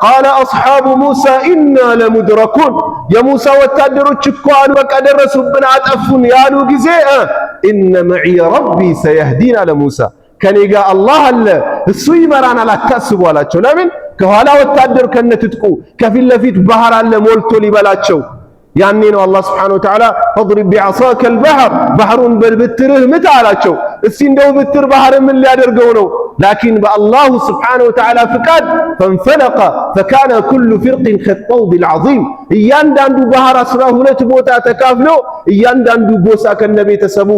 ቃለ አስሓቡ ሙሳ ኢና ለሙድረኩን የሙሳ ወታደሮች እኮ አሉ በቃ ደረሱብን አጠፉን ያሉ ጊዜ ኢነ መዕየ ረቢ ሰየህዲን አለ ሙሳ ከኔ ጋር አላህ አለ እሱ ይመራናል አታስቡ አላቸው። ለምን ከኋላ ወታደር ከነትጥቁ ከፊት ለፊት ባህር አለ ሞልቶ ሊበላቸው። ያኔ ነው አላህ ሱብሓነሁ ወተዓላ ፈድሪብ ቢዐሳከ አልበሕር ባህሩን በብትርህ ምታ አላቸው። እስቲ እንደው ብትር ባህር ምን ሊያደርገው ነው? ላኪን በአላሁ ሱብሓነሁ ወተዓላ ፍቃድ ፈንፈለቀ ፈካነ ኩሉ ፊርቅን ከጠውድ አልዓዚም እያንዳንዱ ባህር 12 ቦታ ተካፍሎ እያንዳንዱ ጎሳ ከነቤተሰቡ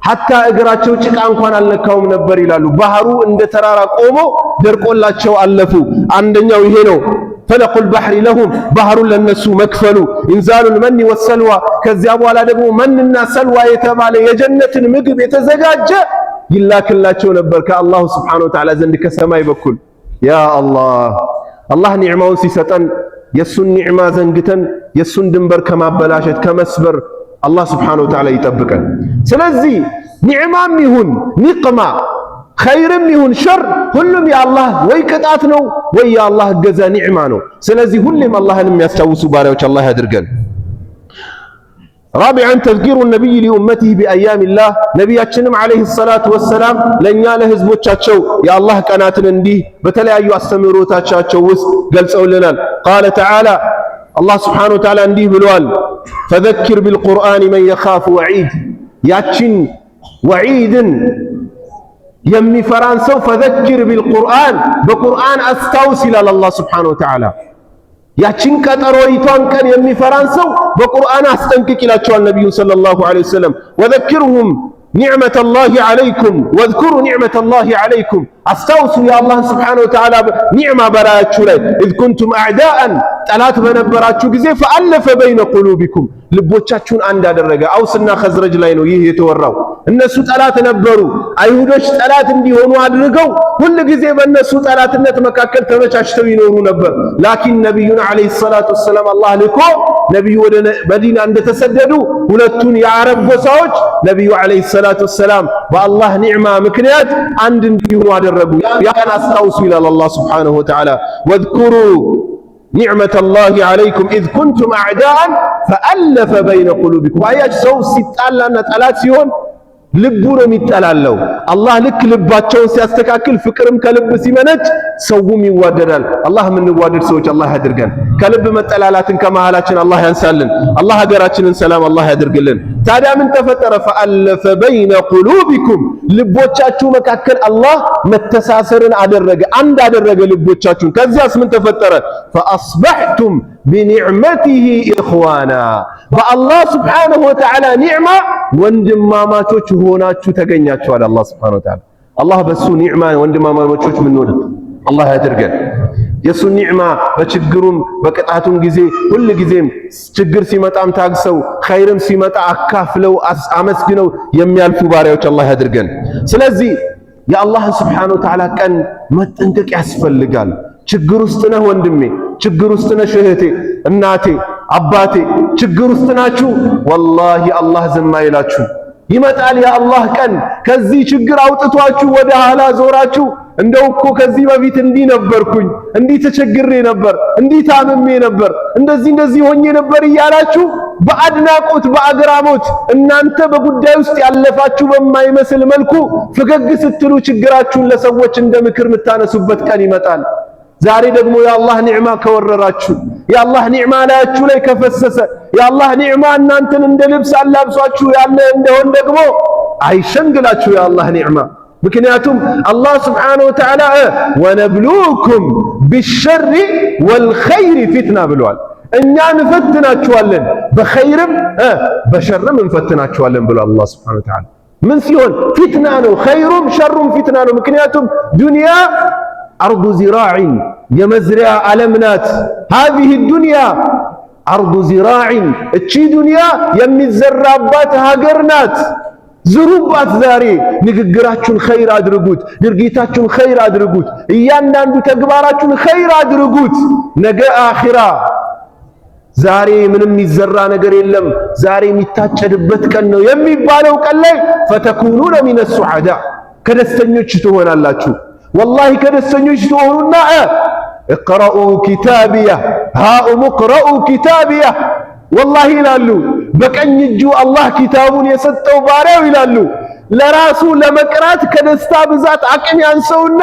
ሐታ እግራቸው ጭቃ እንኳን አልነካውም ነበር ይላሉ። ባህሩ እንደ ተራራ ቆሞ ደርቆላቸው አለፉ። አንደኛው ይሄ ነው ፈለቁል ባህሪ ለሁም ባህሩን ለነሱ መክፈሉ ኢንዛሉል መኒ ወሰልዋ ከዚያ በኋላ ደግሞ መንና ሰልዋ የተባለ የጀነትን ምግብ የተዘጋጀ ይላክላቸው ነበር ከአላሁ ሱብሓነሁ ወተዓላ ዘንድ ከሰማይ በኩል። ያ አላህ ኒዕማውን ሲሰጠን የሱን ኒዕማ ዘንግተን የሱን ድንበር ከማበላሸት ከመስበር አላህ ሱብሓነሁ ወተዓላ ይጠብቀን። ስለዚህ ኒዕማም ይሁን ኒቅማ ኸይርም ይሁን ሸር ሁሉም የአላህ ወይ ቅጣት ነው ወይ የአላህ እገዛ ኒዕማ ነው። ስለዚህ ሁሌም አላህን የሚያስታውሱ ባሪያዎች አላህ ያድርገን። ራቢዐን ተዝኪሩ ነቢይ ሊኡመቲህ ቢአያሚላህ ነቢያችንም ዓለይሂ ሰላቱ ወሰላም ለእኛ ለህዝቦቻቸው የአላህ ቀናትን እንዲህ በተለያዩ አስተምህሮታቸው ውስጥ ገልጸውልናል። ቃለ ተዓላ አላህ ሱብሓነሁ ወተዓላ እንዲህ ብለዋል ፈዘኪር ቢልቁርአን መን የኻፉ ወዒድ ያችን ወዒድን የሚፈራን ሰው ፈዘኪር ቢልቁርአን በቁርአን አስታውስ ይላል አላህ ሱብሓነሁ ወተዓላ። ያችን ቀጠሮይቷን ቀን የሚፈራን ሰው በቁርአን አስጠንቅቅ ይላቸዋል ነቢዩ ሰለላሁ ዐለይሂ ወሰለም። ወዘኪርሁም ኒዕመተላሂ ዐለይኩም ወዝኩሩ ኒዕመተላሂ ዐለይኩም አስታውሱ የአላህን ሱብሓነሁ ወተዓላ ኒዕማ በላያችሁ ላይ ኢዝ ኩንቱም አዕዳአን ጠላት በነበራችሁ ጊዜ ፈአለፈ በይነ ቁሉቢኩም ልቦቻችሁን አንድ አደረገ። አውስና ኸዝረጅ ላይ ነው ይህ የተወራው። እነሱ ጠላት ነበሩ፣ አይሁዶች ጠላት እንዲሆኑ አድርገው ሁል ጊዜ በእነሱ ጠላትነት መካከል ተመቻችተው ይኖሩ ነበር። ላኪን ነቢዩን ዓለይሂ ሰላቱ ወሰላም አላህ ልኮ ነቢዩ ወደ መዲና እንደተሰደዱ ሁለቱን የአረብ ጎሳዎች ነቢዩ ዓለይሂ ሰላቱ ወሰላም በአላህ ኒዕማ ምክንያት አንድ እንዲሆኑ አደረጉ። ያን አስታውሱ ይላል አላህ ሱብሓነሁ ወተዓላ ወዝኩሩ ኒዕመተላሂ ዐለይኩም ኢዝ ኩንቱም አዕዳአን ፈአለፈ በይነ ቁሉቢኩም። አያችሁ ሰው ሲጣላና ጠላት ሲሆን ልቡ ነው የሚጠላለው። አላህ ልክ ልባቸውን ሲያስተካክል ፍቅርም ከልብ ሲመነጭ ሰውም ይዋደዳል። አላህ የምንዋደድ ሰዎች አላህ ያድርገን። ከልብ መጠላላትን ከመሃላችን አላህ ያንሳልን። አላህ ሀገራችንን ሰላም አላህ ያድርግልን። ታዲያ ምን ተፈጠረ? ፈአለፈ በይነ ቁሉቢኩም ልቦቻችሁ መካከል አላህ መተሳሰርን አደረገ፣ አንድ አደረገ ልቦቻችሁን። ከዚያስ ምን ተፈጠረ? ፈአስበሕቱም ቢኒዕመቲሂ ኢኽዋና በአላህ ሱብሓነሁ ወተዓላ ኒዕማ ወንድማማቾች ሆናችሁ ተገኛችኋል። አላህ ሱብሓነሁ ወተዓላ አላህ በሱ ኒዕማ ወንድማማቾች ምንሆን አላህ ያድርገን። የሱ ኒዕማ በችግሩም በቅጣቱም ጊዜ ሁል ጊዜም ችግር ሲመጣም ታግሰው ኸይርም ሲመጣ አካፍለው አመስግነው የሚያልፉ ባሪያዎች አላህ ያድርገን። ስለዚህ የአላህ ሱብሓነሁ ወተዓላ ቀን መጠንቀቅ ያስፈልጋል። ችግር ውስጥ ነህ ወንድሜ፣ ችግር ውስጥ ነሽ እህቴ፣ እናቴ፣ አባቴ ችግር ውስጥ ናችሁ። ወላሂ አላህ ዝም አይላችሁ። ይመጣል የአላህ ቀን ከዚህ ችግር አውጥቷችሁ ወደ ኋላ ዞራችሁ እንደው እኮ ከዚህ በፊት እንዲህ ነበርኩኝ፣ እንዲህ ተቸግሬ ነበር፣ እንዲህ ታምሜ ነበር፣ እንደዚህ ሆኜ ነበር እያላችሁ በአድናቆት በአግራሞት እናንተ በጉዳይ ውስጥ ያለፋችሁ በማይመስል መልኩ ፈገግ ስትሉ ችግራችሁን ለሰዎች እንደ ምክር የምታነሱበት ቀን ይመጣል። ዛሬ ደግሞ የአላህ ኒዕማ ከወረራችሁ የአላህ ኒዕማ ላያችሁ ላይ ከፈሰሰ የአላህ ኒዕማ እናንተን እንደ ልብስ አላብሷችሁ ያለ እንደሆን ደግሞ አይሸንግላችሁ የአላህ ኒዕማ። ምክንያቱም አላህ ሱብሓነሁ ወተዓላ ወነብሉኩም ቢሸሪ ወልኸይሪ ፊትና ብሏል። እኛ እንፈትናችኋለን በኸይርም በሸርም እንፈትናችኋለን ብሏል አላህ ሱብሓነሁ ወተዓላ። ምን ሲሆን ፊትና ነው፣ ኸይሩም ሸሩም ፊትና ነው። ምክንያቱም ዱንያ አርዱ ዚራዕን የመዝሪያ ዓለም ናት። ሃዚህ ዱንያ አርዱ ዚራዕን እቺ ዱንያ የሚዘራባት ሀገር ናት። ዝሩባት። ዛሬ ንግግራችሁን ኸይር አድርጉት፣ ድርጊታችሁን ኸይር አድርጉት፣ እያንዳንዱ ተግባራችሁን ኸይር አድርጉት። ነገ አኺራ ዛሬ ምንም የሚዘራ ነገር የለም፣ ዛሬ የሚታጨድበት ቀን ነው የሚባለው ቀን ላይ ፈተኩኑነ ሚነ ሱዓዳ ከደስተኞች ትሆናላችሁ። ወላሂ ከደስተኞች ትሆኑና እቅረኡ ኪታቢያ ሃኡም እቅረኡ ኪታቢያ ወላሂ ይላሉ በቀኝ እጁ አላህ ኪታቡን የሰጠው ባሪያው ይላሉ ለራሱ ለመቅራት ከደስታ ብዛት አቅም ያንሰውና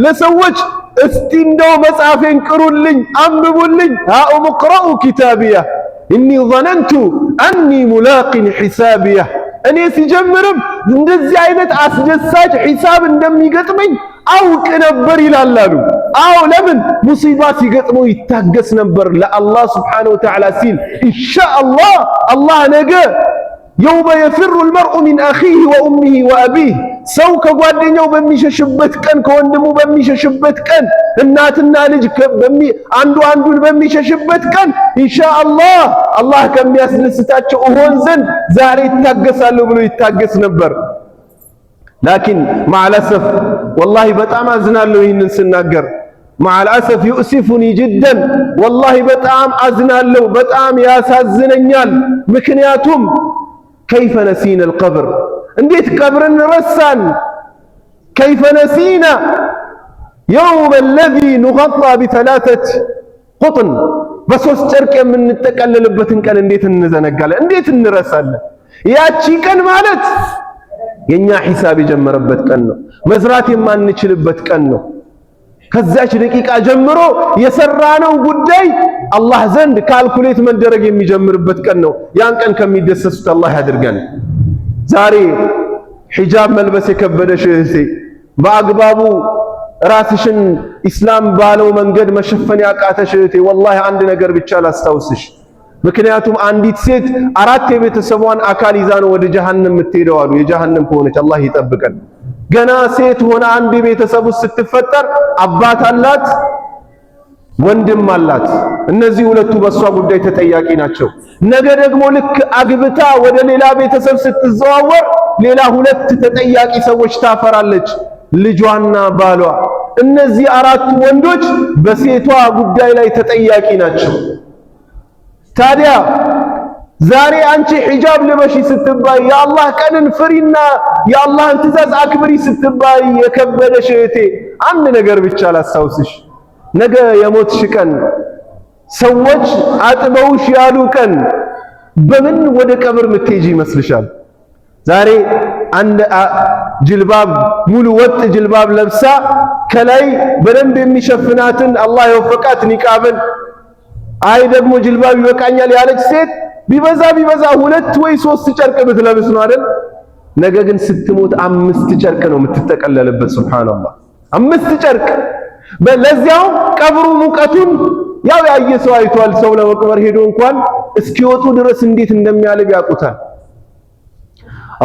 ለሰዎች እስቲ እንደው መጽሐፌን ቅሩልኝ አንብቡልኝ ሃኡም እቅረኡ ኪታቢያ ኢኒ ظነንቱ አኒ ሙላቂን ሒሳቢያ እኔ ሲጀምርም እንደዚህ አይነት አስደሳች ሒሳብ እንደሚገጥመኝ አውቅ ነበር ይላሉ። አው ለምን ሙሲባ ሲገጥመው ይታገስ ነበር ለአላህ Subhanahu Wa Ta'ala ሲል ኢንሻአላህ አላህ ነገ يوم يفر المرء من أخيه وأمه وأبيه ሰው ከጓደኛው በሚሸሽበት ቀን ከወንድሙ በሚሸሽበት ቀን እናትና ልጅ አንዱን በሚሸሽበት ቀን ኢንሻአላህ አላህ ከሚያስደስታቸው እሆን ዘንድ ዛሬ ይታገሳሉ ብሎ ይታገስ ነበር። ላኪን ማዕለሰፍ ወላሂ በጣም አዝናለሁ ይህንን ስናገር ማዕለሰፍ يؤسفني جدا ወላሂ በጣም አዝናለሁ በጣም ያሳዝነኛል። ምክንያቱም كيف نسينا القبر እንዴት ቀብርን ረሳን كيف نسينا يوم الذي نغطى بثلاثة قطن በሶስት ጨርቅ የምንጠቀለልበትን ቀን እንዴት እንዘነጋለን እንዴት እንረሳለን ያቺ ቀን ማለት የኛ ሒሳብ የጀመረበት ቀን ነው መዝራት የማንችልበት ቀን ነው ከዛች ደቂቃ ጀምሮ የሰራነው ጉዳይ አላህ ዘንድ ካልኩሌት መደረግ የሚጀምርበት ቀን ነው ያን ቀን ከሚደሰሱት አላህ ያድርገን ዛሬ ሒጃብ መልበስ የከበደሽ እህቴ በአግባቡ ራስሽን ኢስላም ባለው መንገድ መሸፈን ያቃተሽ እህቴ ወላሂ አንድ ነገር ብቻ ላስታውስሽ ምክንያቱም አንዲት ሴት አራት የቤተሰቧን አካል ይዛ ነው ወደ ጀሃነም የምትሄደው አሉ የጀሃነም ከሆነች አላህ ይጠብቀን ገና ሴት ሆና አንድ ቤተሰብ ውስጥ ስትፈጠር አባት አላት ወንድም አላት እነዚህ ሁለቱ በሷ ጉዳይ ተጠያቂ ናቸው ነገ ደግሞ ልክ አግብታ ወደ ሌላ ቤተሰብ ስትዘዋወር ሌላ ሁለት ተጠያቂ ሰዎች ታፈራለች ልጇና ባሏ እነዚህ አራቱ ወንዶች በሴቷ ጉዳይ ላይ ተጠያቂ ናቸው ታዲያ ዛሬ አንቺ ሒጃብ ልበሺ ስትባይ የአላህ ቀንን ፍሪና የአላህን ትእዛዝ አክብሪ ስትባይ የከበደሽ እህቴ አንድ ነገር ብቻ ላስታውስሽ ነገ የሞትሽ ቀን ሰዎች አጥበውሽ ያሉ ቀን በምን ወደ ቀብር ምትሄጂ ይመስልሻል ዛሬ አንድ ጅልባብ ሙሉ ወጥ ጅልባብ ለብሳ ከላይ በደንብ የሚሸፍናትን አላህ የወፈቃት ኒቃብን አይ ደግሞ ጅልባብ ይበቃኛል ያለች ሴት ቢበዛ ሁለት ወይ ሶስት ጨርቅ ብትለብስ ነው አይደል ነገ ግን ስትሞት 5 ጨርቅ ነው የምትጠቀለልበት ሱብሃንአላህ 5 ጨርቅ በለዚያው ቀብሩ ሙቀቱን ያው ያየ ሰው አይቷል ሰው ለመቅበር ሄዶ እንኳን እስኪወጡ ድረስ እንዴት እንደሚያልብ ያውቁታል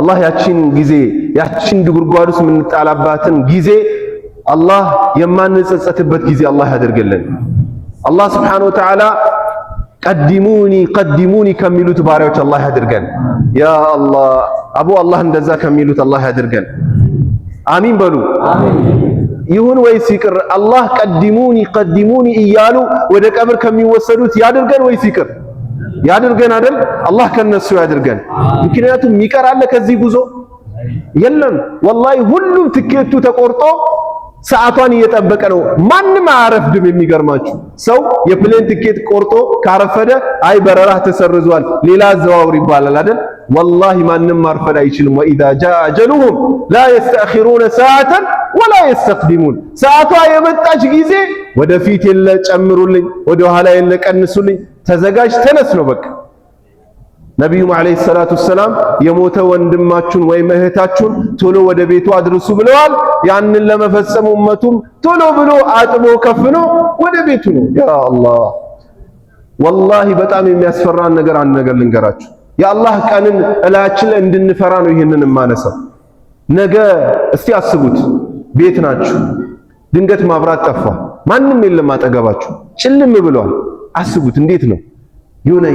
አላህ ያቺን ጊዜ ያቺን ጉድጓዱስ የምንጣላባትን ጊዜ አላህ የማንጸጸትበት ጊዜ አላህ ያደርግልን አላህ Subhanahu Wa Ta'ala ቀዲሙኒ ከሚሉት ባሪያዎች አላህ ያድርገን ያ አላህ አቡ አላህ እንደዛ ከሚሉት አላህ ያድርገን አሚን በሉ አሚን ይሁን ወይስ ይቅር አላህ ቀዲሙኒ እያሉ ወደ ቀብር ከሚወሰዱት ያድርገን ወይስ ይቅር ያድርገን አይደል አላህ ከነሱ ያድርገን ምክንያቱም ይቀራል ከዚህ ጉዞ የለም ወላሂ ሁሉም ትኬቱ ተቆርጦ ሰዓቷን እየጠበቀ ነው ማንንም አያረፍድም የሚገርማችሁ ሰው የፕሌን ትኬት ቆርጦ ካረፈደ አይ በረራ ተሰርዟል ሌላ ዘዋውር ይባላል አይደል والله ማንንም ማርፈድ አይችልም واذا جاء اجلهم لا يستأخرون ساعه ولا يستقدمون ሰዓቷ የመጣች ጊዜ ወደፊት የለ ጨምሩልኝ ወደ ኋላ የለ ቀንሱልኝ ተዘጋጅ ተነስ ነው በቃ ነብዩ አለይሂ ሰላቱ ሰላም የሞተ ወንድማችሁን ወይ እህታችሁን ቶሎ ወደ ቤቱ አድርሱ ብለዋል ያንን ለመፈጸም ኡመቱም ቶሎ ብሎ አጥቦ ከፍኖ ወደ ቤቱ ነው ያ አላህ والله በጣም የሚያስፈራን ነገር አንድ ነገር ልንገራችሁ የአላህ ቀንን እላችን እንድንፈራ ነው ይሄንን ማነሳው ነገ እስቲ አስቡት ቤት ናችሁ ድንገት ማብራት ጠፋ ማንንም የለም አጠገባችሁ ጭልም ብሏል አስቡት እንዴት ነው የሆነ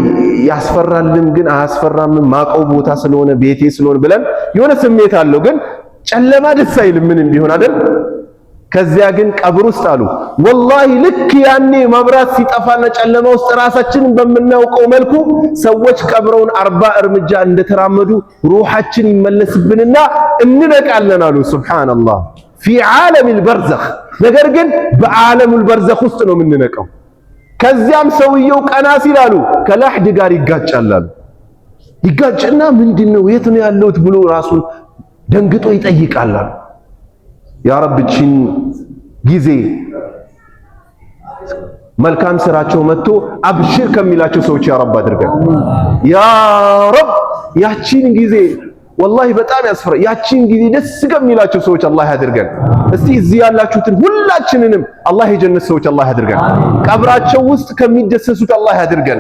ያስፈራልን ግን አያስፈራም ማቀው ቦታ ስለሆነ ቤቴ ስለሆነ ብለን የሆነ ስሜት አለው ግን ጨለማ ደስ አይልም ምንም ቢሆን አይደል ከዚያ ግን ቀብር ውስጥ አሉ ወላሂ ልክ ያኔ መብራት ሲጠፋና ጨለማ ውስጥ ራሳችንን በመናውቀው መልኩ ሰዎች ቀብረውን 40 እርምጃ እንደተራመዱ ሩሃችን ይመለስብንና እንነቃለን አሉ ሱብሃንአላህ ፊ ዓለሚል በርዘኽ ነገር ግን በዓለሙል በርዘኽ ውስጥ ነው የምንነቀው። ከዚያም ሰውየው ቀና ሲል አሉ ከላህድ ጋር ይጋጫል አሉ። ይጋጭና ምንድነው የት ነው ያለሁት ብሎ ራሱን ደንግጦ ይጠይቃል አሉ። ያ ረብ እቺን ጊዜ መልካም ስራቸው መጥቶ አብሽር ከሚላቸው ሰዎች ያ ረብ አድርገን። ያ ረብ ያቺን ጊዜ ወላሂ በጣም ያስፈራ። ያቺን ጊዜ ደስ ከሚላቸው ሰዎች አላህ ያድርገን። እስቲ እዚህ ያላችሁትን ሁላችንንም አላህ የጀነት ሰዎች አላህ ያድርገን። ቀብራቸው ውስጥ ከሚደሰሱት አላህ ያድርገን።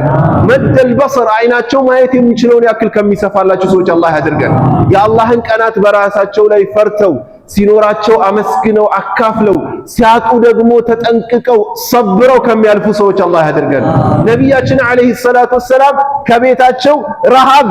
መደል በሰር አይናቸው ማየት የሚችለውን ያክል ከሚሰፋላቸው ሰዎች አላህ ያድርገን። የአላህን ቀናት በራሳቸው ላይ ፈርተው ሲኖራቸው አመስግነው አካፍለው ሲያጡ ደግሞ ተጠንቅቀው ሰብረው ከሚያልፉ ሰዎች አላህ ያድርገን። ነቢያችን አለይሂ ሰላቱ ወሰላም ከቤታቸው ረሃብ